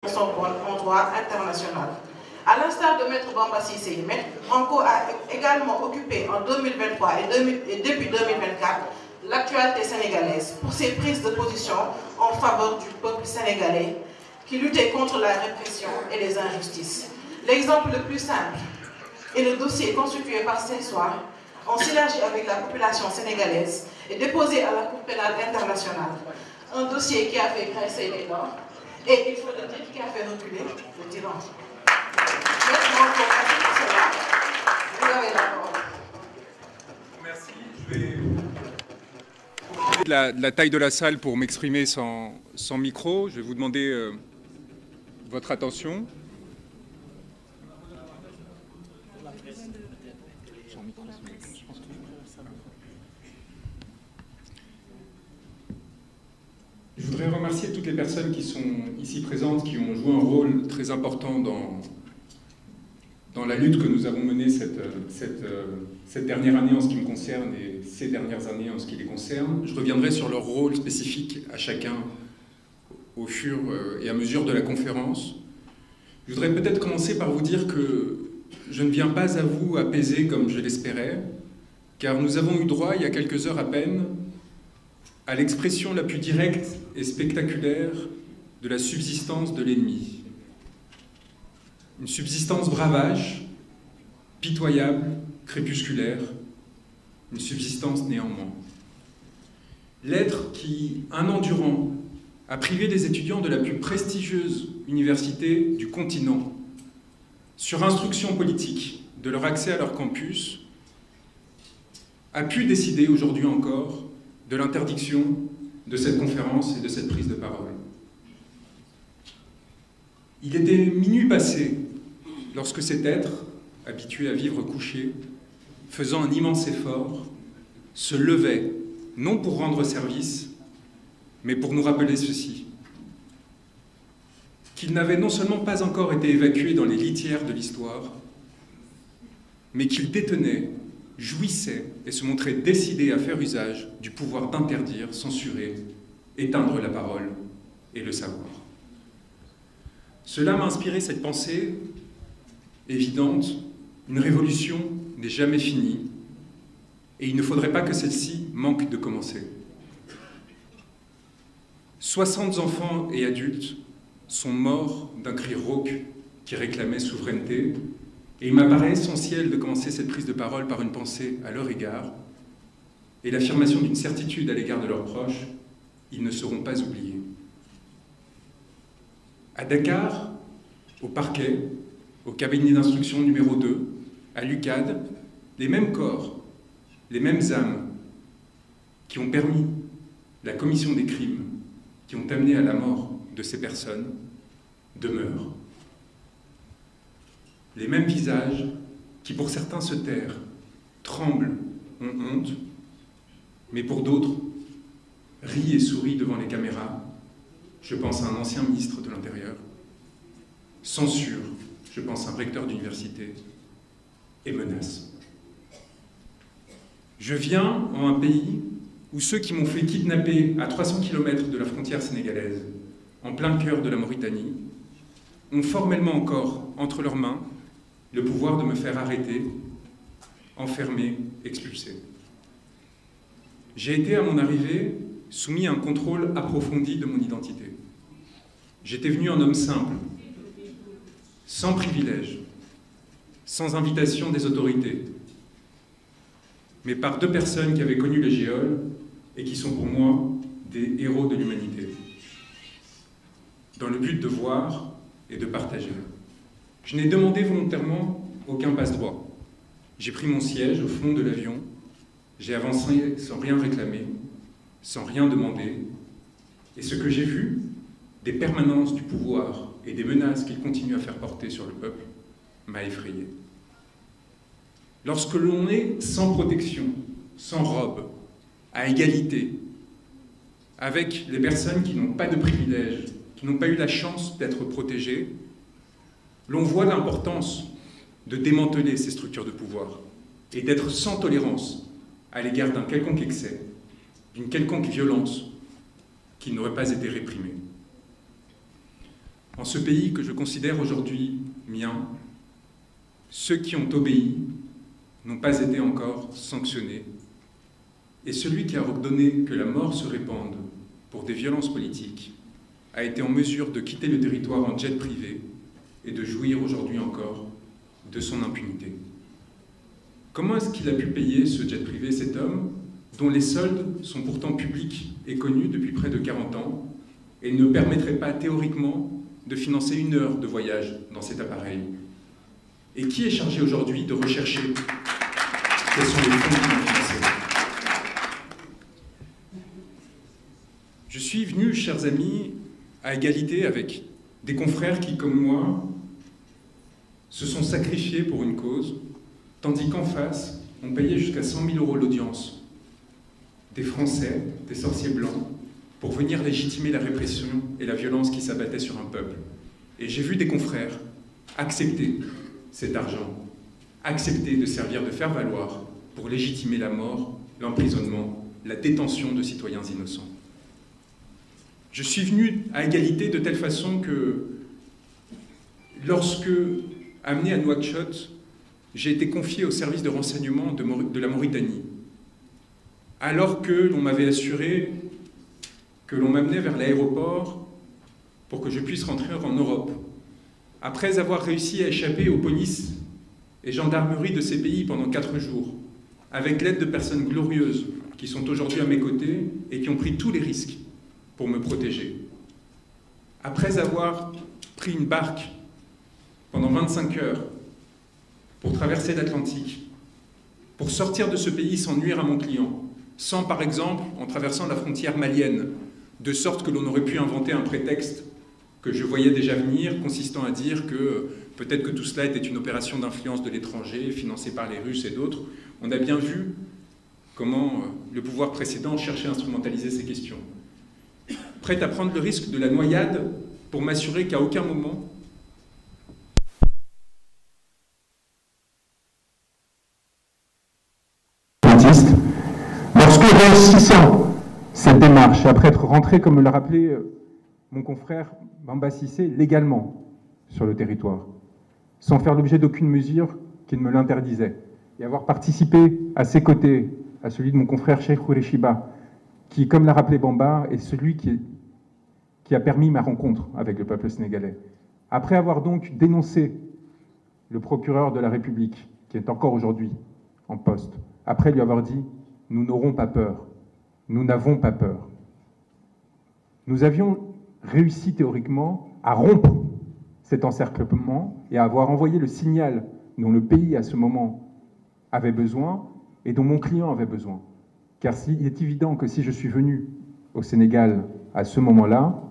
en droit international. À l'instar de Maître Bamba Cissé, Maître Branco a également occupé en 2023 et depuis 2024 l'actualité sénégalaise pour ses prises de position en faveur du peuple sénégalais qui luttait contre la répression et les injustices. L'exemple le plus simple est le dossier constitué par ces soirs en synergie avec la population sénégalaise et déposé à la Cour pénale internationale. Un dossier qui a fait grincer les dents et, il faut le dire, qui a fait reculer le tyran. Maintenant, pour cela, vous avez la parole. Merci. Je vais de la taille de la salle pour m'exprimer sans micro. Je vais vous demander votre attention. Je voudrais remercier toutes les personnes qui sont ici présentes, qui ont joué un rôle très important dans la lutte que nous avons menée cette dernière année en ce qui me concerne et ces dernières années en ce qui les concerne. Je reviendrai sur leur rôle spécifique à chacun au fur et à mesure de la conférence. Je voudrais peut-être commencer par vous dire que je ne viens pas à vous apaiser comme je l'espérais, car nous avons eu droit, il y a quelques heures à peine, à l'expression la plus directe et spectaculaire de la subsistance de l'ennemi. Une subsistance bravage, pitoyable, crépusculaire, une subsistance néanmoins. L'être qui, un an durant, a privé les étudiants de la plus prestigieuse université du continent, sur instruction politique, de leur accès à leur campus, a pu décider aujourd'hui encore de l'interdiction de cette conférence et de cette prise de parole. Il était minuit passé lorsque cet être, habitué à vivre couché, faisant un immense effort, se levait, non pour rendre service, mais pour nous rappeler ceci: qu'il n'avait non seulement pas encore été évacué dans les litières de l'histoire, mais qu'il détenait, jouissait et se montrait décidé à faire usage du pouvoir d'interdire, censurer, éteindre la parole et le savoir. Cela m'a inspiré cette pensée évidente: une révolution n'est jamais finie et il ne faudrait pas que celle-ci manque de commencer. 60 enfants et adultes sont morts d'un cri rauque qui réclamait souveraineté, et il m'apparaît essentiel de commencer cette prise de parole par une pensée à leur égard et l'affirmation d'une certitude à l'égard de leurs proches: ils ne seront pas oubliés. À Dakar, au parquet, au cabinet d'instruction numéro 2, à l'UCAD, les mêmes corps, les mêmes âmes qui ont permis la commission des crimes, qui ont amené à la mort de ces personnes, demeurent. Les mêmes visages qui, pour certains, se tairent, tremblent, ont honte, mais pour d'autres, rient et sourient devant les caméras. Je pense à un ancien ministre de l'Intérieur. Censure, je pense à un recteur d'université. Et menace. Je viens en un pays où ceux qui m'ont fait kidnapper à 300 km de la frontière sénégalaise, en plein cœur de la Mauritanie, ont formellement encore entre leurs mains le pouvoir de me faire arrêter, enfermer, expulser. J'ai été, à mon arrivée, soumis à un contrôle approfondi de mon identité. J'étais venu un homme simple, sans privilège, sans invitation des autorités, mais par 2 personnes qui avaient connu les géoles et qui sont pour moi des héros de l'humanité, dans le but de voir et de partager. Je n'ai demandé volontairement aucun passe-droit. J'ai pris mon siège au fond de l'avion, j'ai avancé sans rien réclamer, sans rien demander, et ce que j'ai vu, des permanences du pouvoir et des menaces qu'il continue à faire porter sur le peuple, m'a effrayé. Lorsque l'on est sans protection, sans robe, à égalité, avec les personnes qui n'ont pas de privilèges, qui n'ont pas eu la chance d'être protégées, l'on voit l'importance de démanteler ces structures de pouvoir et d'être sans tolérance à l'égard d'un quelconque excès, d'une quelconque violence qui n'aurait pas été réprimée. En ce pays que je considère aujourd'hui mien, ceux qui ont obéi n'ont pas été encore sanctionnés, et celui qui a ordonné que la mort se répande pour des violences politiques a été en mesure de quitter le territoire en jet privé et de jouir aujourd'hui encore de son impunité. Comment est-ce qu'il a pu payer ce jet privé, cet homme, dont les soldes sont pourtant publics et connus depuis près de 40 ans, et ne permettraient pas théoriquement de financer 1 heure de voyage dans cet appareil? Et qui est chargé aujourd'hui de rechercher quels sont les fonds qui l'ont financé? Je suis venu, chers amis, à égalité avec des confrères qui, comme moi, se sont sacrifiés pour une cause, tandis qu'en face, on payait jusqu'à 100 000 € l'audience des Français, des sorciers blancs, pour venir légitimer la répression et la violence qui s'abattait sur un peuple. Et j'ai vu des confrères accepter cet argent, accepter de servir de faire-valoir pour légitimer la mort, l'emprisonnement, la détention de citoyens innocents. Je suis venu à égalité de telle façon que, lorsque, amené à Nouakchott, j'ai été confié au service de renseignement de la Mauritanie, alors que l'on m'avait assuré que l'on m'amenait vers l'aéroport pour que je puisse rentrer en Europe. Après avoir réussi à échapper aux polices et gendarmeries de ces pays pendant 4 jours, avec l'aide de personnes glorieuses qui sont aujourd'hui à mes côtés et qui ont pris tous les risques pour me protéger. Après avoir pris une barque pendant 25 heures pour traverser l'Atlantique, pour sortir de ce pays sans nuire à mon client, sans, par exemple, en traversant la frontière malienne, de sorte que l'on aurait pu inventer un prétexte que je voyais déjà venir, consistant à dire que peut-être que tout cela était une opération d'influence de l'étranger, financée par les Russes et d'autres. On a bien vu comment le pouvoir précédent cherchait à instrumentaliser ces questions. Prêt à prendre le risque de la noyade pour m'assurer qu'à aucun moment lorsque réussissant cette démarche, après être rentré, comme me l'a rappelé mon confrère Bamba Cissé, légalement sur le territoire, sans faire l'objet d'aucune mesure qui ne me l'interdisait, et avoir participé à ses côtés, à celui de mon confrère Cheikh Khoureyshiba, qui, comme l'a rappelé Bamba, est celui qui a permis ma rencontre avec le peuple sénégalais. Après avoir donc dénoncé le procureur de la République, qui est encore aujourd'hui en poste, après lui avoir dit « Nous n'aurons pas peur, nous n'avons pas peur », nous avions réussi théoriquement à rompre cet encerclement et à avoir envoyé le signal dont le pays à ce moment avait besoin et dont mon client avait besoin. Car il est évident que si je suis venu au Sénégal à ce moment-là,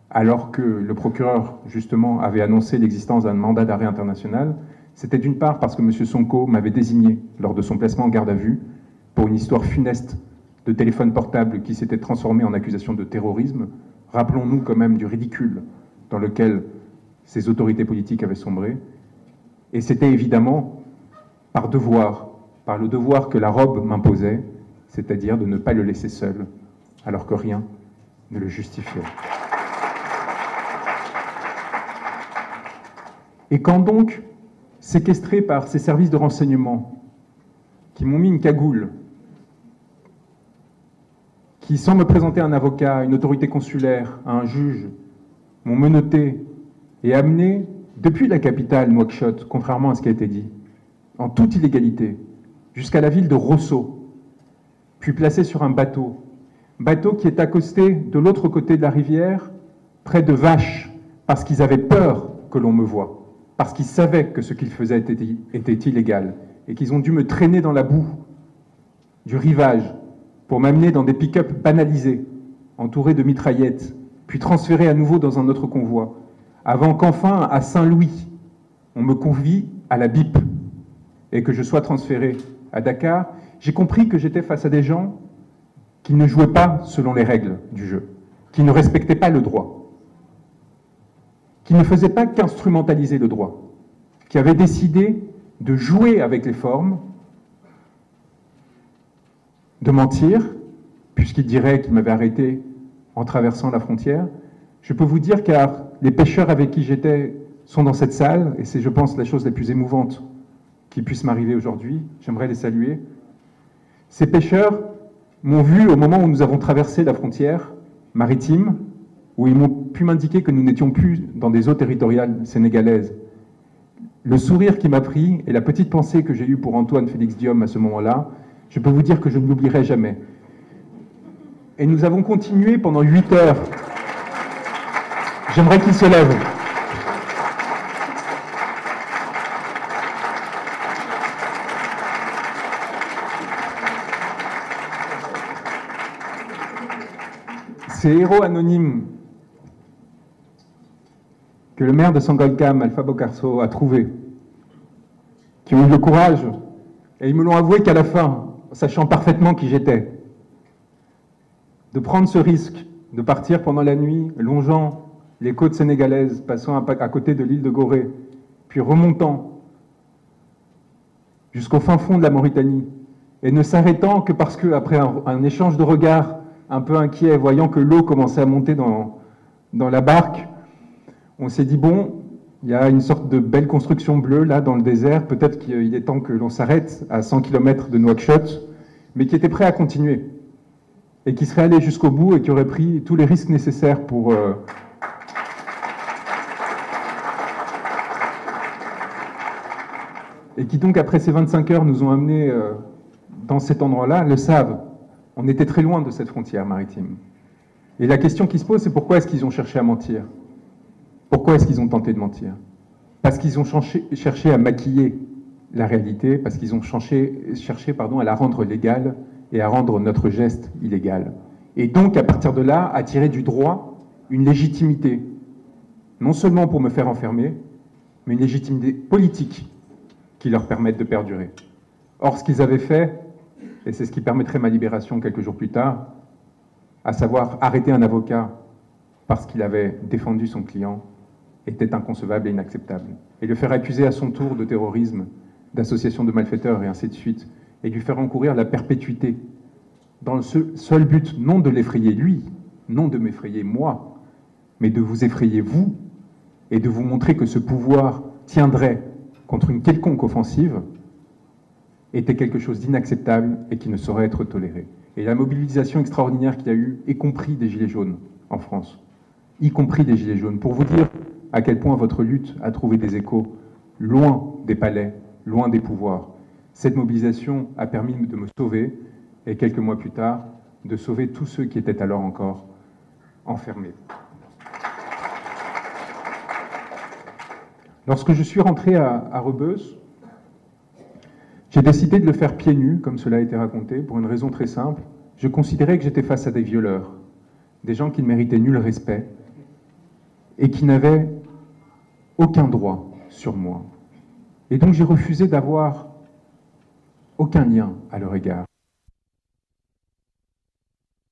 alors que le procureur, justement, avait annoncé l'existence d'un mandat d'arrêt international, c'était d'une part parce que M. Sonko m'avait désigné lors de son placement en garde à vue pour une histoire funeste de téléphone portable qui s'était transformé en accusation de terrorisme. Rappelons-nous quand même du ridicule dans lequel ces autorités politiques avaient sombré. Et c'était évidemment par devoir, par le devoir que la robe m'imposait, c'est-à-dire de ne pas le laisser seul, alors que rien ne le justifiait. Et quand donc, séquestré par ces services de renseignement, qui m'ont mis une cagoule, qui, sans me présenter un avocat, à une autorité consulaire, à un juge, m'ont menotté et amené depuis la capitale, Nouakchott, contrairement à ce qui a été dit, en toute illégalité, jusqu'à la ville de Rosso, puis placé sur un bateau qui est accosté de l'autre côté de la rivière, près de Vaches, parce qu'ils avaient peur que l'on me voie, parce qu'ils savaient que ce qu'ils faisaient était illégal, et qu'ils ont dû me traîner dans la boue du rivage pour m'amener dans des pick-up banalisés, entourés de mitraillettes, puis transférés à nouveau dans un autre convoi, avant qu'enfin, à Saint-Louis, on me convie à la BIP, et que je sois transféré à Dakar. J'ai compris que j'étais face à des gens qui ne jouaient pas selon les règles du jeu, qui ne respectaient pas le droit, qui ne faisaient pas qu'instrumentaliser le droit, qui avaient décidé de jouer avec les formes, de mentir, puisqu'il dirait qu'il m'avait arrêté en traversant la frontière. Je peux vous dire, car les pêcheurs avec qui j'étais sont dans cette salle, et c'est, je pense, la chose la plus émouvante qui puisse m'arriver aujourd'hui. J'aimerais les saluer. Ces pêcheurs m'ont vu au moment où nous avons traversé la frontière maritime, où ils m'ont pu m'indiquer que nous n'étions plus dans des eaux territoriales sénégalaises. Le sourire qui m'a pris et la petite pensée que j'ai eue pour Antoine Félix Diome à ce moment-là, je peux vous dire que je ne l'oublierai jamais. Et nous avons continué pendant 8 heures. J'aimerais qu'il se lève. Ces héros anonymes que le maire de Sangolkam, Alpha Bokarso, a trouvés, qui ont eu le courage, et ils me l'ont avoué qu'à la fin, sachant parfaitement qui j'étais, de prendre ce risque, de partir pendant la nuit, longeant les côtes sénégalaises, passant à côté de l'île de Gorée, puis remontant jusqu'au fin fond de la Mauritanie, et ne s'arrêtant que parce que, après un échange de regards un peu inquiet, voyant que l'eau commençait à monter dans la barque, on s'est dit, bon, il y a une sorte de belle construction bleue là dans le désert, peut-être qu'il est temps que l'on s'arrête à 100 km de Nouakchott, mais qui était prêt à continuer, et qui serait allé jusqu'au bout et qui aurait pris tous les risques nécessaires pour... Et qui donc, après ces 25 heures, nous ont amenés dans cet endroit-là, le savent. On était très loin de cette frontière maritime. Et la question qui se pose, c'est pourquoi est-ce qu'ils ont cherché à mentir? Pourquoi est-ce qu'ils ont tenté de mentir? Parce qu'ils ont cherché à maquiller la réalité, parce qu'ils ont cherché à la rendre légale et à rendre notre geste illégal. Et donc, à partir de là, à tirer du droit une légitimité, non seulement pour me faire enfermer, mais une légitimité politique qui leur permette de perdurer. Or, ce qu'ils avaient fait, et c'est ce qui permettrait ma libération quelques jours plus tard, à savoir arrêter un avocat parce qu'il avait défendu son client, était inconcevable et inacceptable. Et le faire accuser à son tour de terrorisme, d'association de malfaiteurs et ainsi de suite, et lui faire encourir la perpétuité, dans le seul but non de l'effrayer lui, non de m'effrayer moi, mais de vous effrayer vous, et de vous montrer que ce pouvoir tiendrait contre une quelconque offensive, était quelque chose d'inacceptable et qui ne saurait être toléré. Et la mobilisation extraordinaire qu'il y a eu, y compris des Gilets jaunes en France, y compris des Gilets jaunes, pour vous dire à quel point votre lutte a trouvé des échos loin des palais, loin des pouvoirs. Cette mobilisation a permis de me sauver, et quelques mois plus tard, de sauver tous ceux qui étaient alors encore enfermés. Lorsque je suis rentré à Rebeuss, j'ai décidé de le faire pieds nus, comme cela a été raconté, pour une raison très simple. Je considérais que j'étais face à des violeurs, des gens qui ne méritaient nul respect et qui n'avaient aucun droit sur moi. Et donc j'ai refusé d'avoir aucun lien à leur égard.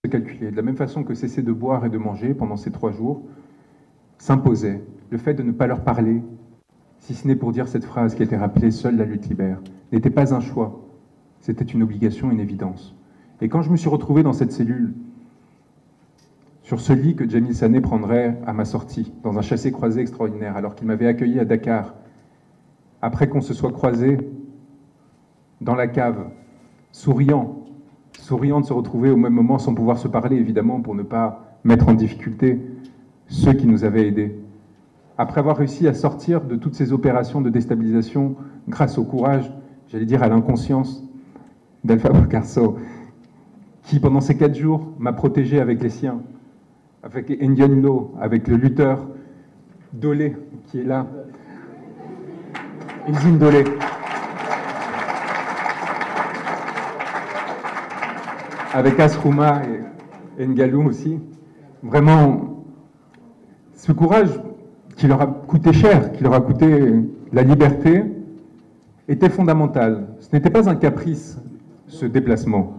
De la même façon que cesser de boire et de manger pendant ces 3 jours s'imposait, le fait de ne pas leur parler, si ce n'est pour dire cette phrase qui a été rappelée, « Seule la lutte libère », n'était pas un choix, c'était une obligation, une évidence. Et quand je me suis retrouvé dans cette cellule, sur ce lit que Jamil Sané prendrait à ma sortie, dans un chassé-croisé extraordinaire, alors qu'il m'avait accueilli à Dakar, après qu'on se soit croisé dans la cave, souriant de se retrouver au même moment sans pouvoir se parler, évidemment, pour ne pas mettre en difficulté ceux qui nous avaient aidés. Après avoir réussi à sortir de toutes ces opérations de déstabilisation grâce au courage, j'allais dire à l'inconscience d'Alpha Bokarso, qui pendant ces 4 jours m'a protégé avec les siens, avec Ndianlo, avec le lutteur Dolé qui est là, Izine Dolé. Avec Asrouma et Ngalou aussi. Vraiment, ce courage qui leur a coûté cher, qui leur a coûté la liberté, était fondamental. Ce n'était pas un caprice, ce déplacement.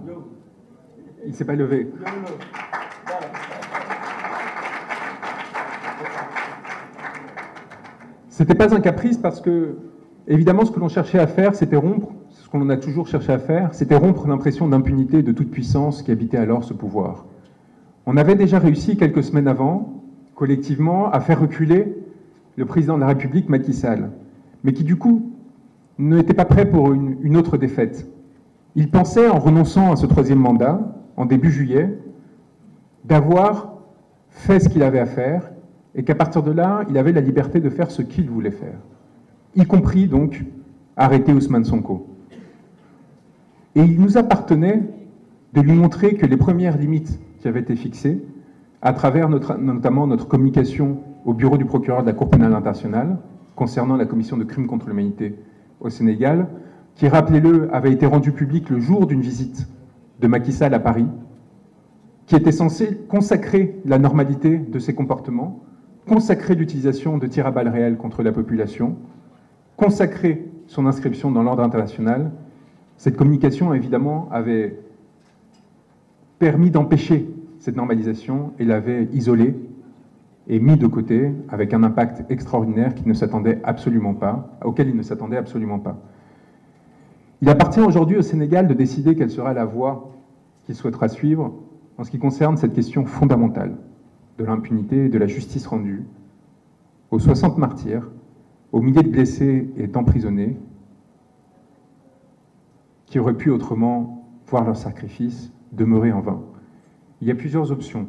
Il ne s'est pas levé. Ce n'était pas un caprice parce que, évidemment, ce que l'on cherchait à faire, c'était rompre, ce qu'on a toujours cherché à faire, c'était rompre l'impression d'impunité et de toute puissance qui habitait alors ce pouvoir. On avait déjà réussi quelques semaines avant, collectivement, à faire reculer le président de la République, Macky Sall, mais qui du coup n'était pas prêt pour une autre défaite. Il pensait, en renonçant à ce troisième mandat, en début juillet, d'avoir fait ce qu'il avait à faire et qu'à partir de là, il avait la liberté de faire ce qu'il voulait faire, y compris donc arrêter Ousmane Sonko. Et il nous appartenait de lui montrer que les premières limites qui avaient été fixées, à travers notamment notre communication au bureau du procureur de la Cour pénale internationale concernant la commission de crimes contre l'humanité au Sénégal, qui, rappelez-le, avait été rendue publique le jour d'une visite de Macky Sall à Paris, qui était censée consacrer la normalité de ses comportements, consacrer l'utilisation de tirs à balles réelles contre la population, consacrer son inscription dans l'ordre international. Cette communication, évidemment, avait permis d'empêcher cette normalisation et l'avait isolée et mis de côté avec un impact extraordinaire auquel il ne s'attendait absolument pas. Il appartient aujourd'hui au Sénégal de décider quelle sera la voie qu'il souhaitera suivre en ce qui concerne cette question fondamentale de l'impunité et de la justice rendue aux 60 martyrs, aux milliers de blessés et d'emprisonnés qui auraient pu autrement voir leur sacrifice demeurer en vain. Il y a plusieurs options.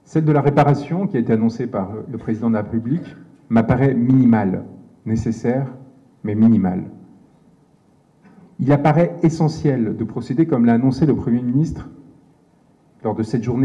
Celle de la réparation, qui a été annoncée par le président de la République, m'apparaît minimale, nécessaire, mais minimale. Il apparaît essentiel de procéder, comme l'a annoncé le Premier ministre lors de cette journée